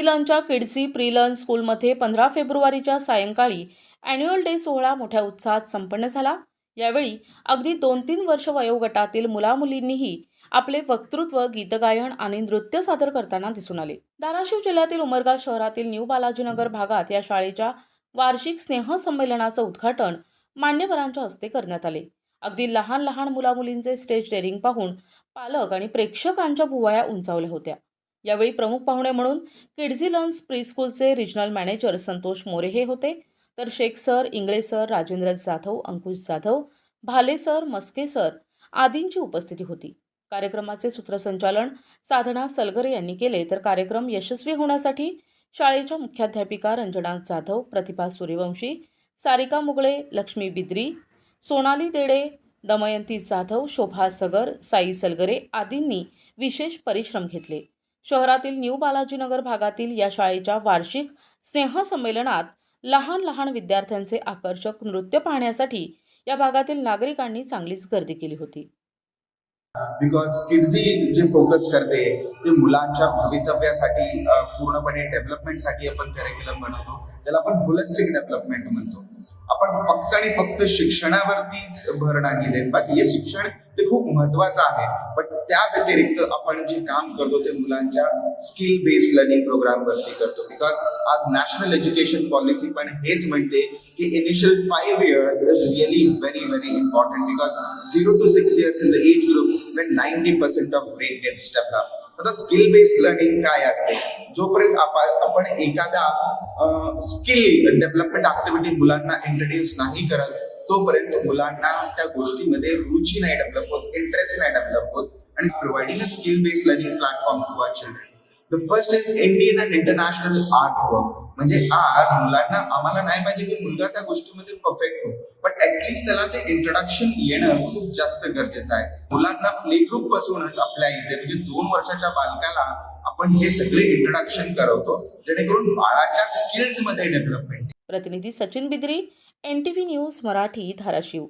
लर्नच्या किड्सी pre learn स्कूलमध्ये 15 फेब्रुवारीच्या सायंकाळी ॲन्युअल डे सोहळा मोठ्या उत्साहात संपन्न झाला। यावेळी अगदी 2-3 वर्ष वयोगटातील मुलामुलींनीही आपले वक्तृत्व, गीतगायन आणि नृत्य सादर करताना दिसून आले। धाराशिव जिल्ह्यातील उमरगा शहरातील न्यू बालाजीनगर भागात या शाळेच्या वार्षिक स्नेहसंमेलनाचं उद्घाटन मान्यवरांच्या हस्ते करण्यात आले। अगदी लहान लहान मुलामुलींचे स्टेज डेअरिंग पाहून पालक आणि प्रेक्षकांच्या भुवया उंचावल्या होत्या। यावेळी प्रमुख पाहुणे म्हणून किड्सी लर्न्स प्रीस्कूलचे रिजनल मॅनेजर संतोष मोरे हे होते, तर Sheikh sir, Ingle sir, Rajendra Jadhav, Ankush Jadhav, Bhale sir, Maske sir आदींची उपस्थिती होती। कार्यक्रमाचे सूत्रसंचालन साधना सलगरे यांनी केले, तर कार्यक्रम यशस्वी होण्यासाठी शाळेच्या मुख्याध्यापिका रंजना जाधव, प्रतिभा सूर्यवंशी, सारिका मुगळे, लक्ष्मी बिद्री, सोनाली देडे, दमयंती जाधव, शोभा सगर, साई सलगरे आदींनी विशेष परिश्रम घेतले। शहरातील न्यू बालाजीनगर भागातील या शाळेच्या वार्षिक स्नेहसंमेलनात लहान लहान विद्यार्थ्यांचे आकर्षक नृत्य पाहण्यासाठी या भागातील नागरिकांनी चांगलीच गर्दी केली होती। बिकॉज किड्सी जे फोकस करते ते मुलांच्या भवितव्यासाठी पूर्णपणे डेव्हलपमेंटसाठी आपण करिक्युलम बनवतो, त्याला आपण होलिस्टिक डेव्हलपमेंट म्हणतो। आपण फक्त आणि फक्त शिक्षणावरतीच भर नाही देत, बाकी हे शिक्षण ते खूप महत्वाचं आहे, पण त्या व्यतिरिक्त आपण जे काम करतो ते मुलांच्या स्किल बेस्ड लर्निंग प्रोग्राम वरती करतो। बिकॉज आज नॅशनल एज्युकेशन पॉलिसी पण हेच म्हणते की initial 5 years is really very very important, because 0 to 6 years is the age group when 90% of brain gets developed. आता स्किल बेस्ड लर्निंग काय असते? जोपर्यंत आपण एखादा स्किल डेव्हलपमेंट ऍक्टिव्हिटी मुलांना इंट्रोड्यूस नाही करत, तोपर्यंत मुलांना त्या गोष्टीमध्ये रुची नाही डेव्हलप होत, इंटरेस्ट नाही डेव्हलप होत, आणि providing a skill based learning platform to our children. The first is Indian and international art work. म्हणजे आज मुलांना आम्हाला नाही पाहिजे की मुलगा त्या गोष्टीमध्ये परफेक्ट हो, पण ऍटलीस्ट त्याला ते इंट्रोडक्शन येणं खूप जास्त गरजेचं आहे। मुलांना प्ले ग्रुप पासूनच आपल्या इथे म्हणजे 2 वर्षाच्या बालकाला आपण हे सगळे इंट्रोडक्शन करवतो, जेणेकरून बाळाच्या स्किल्स मध्ये डेव्हलपमेंट। प्रतिनिधी सचिन बिद्री, NTV न्यूज मराठी, धाराशिव।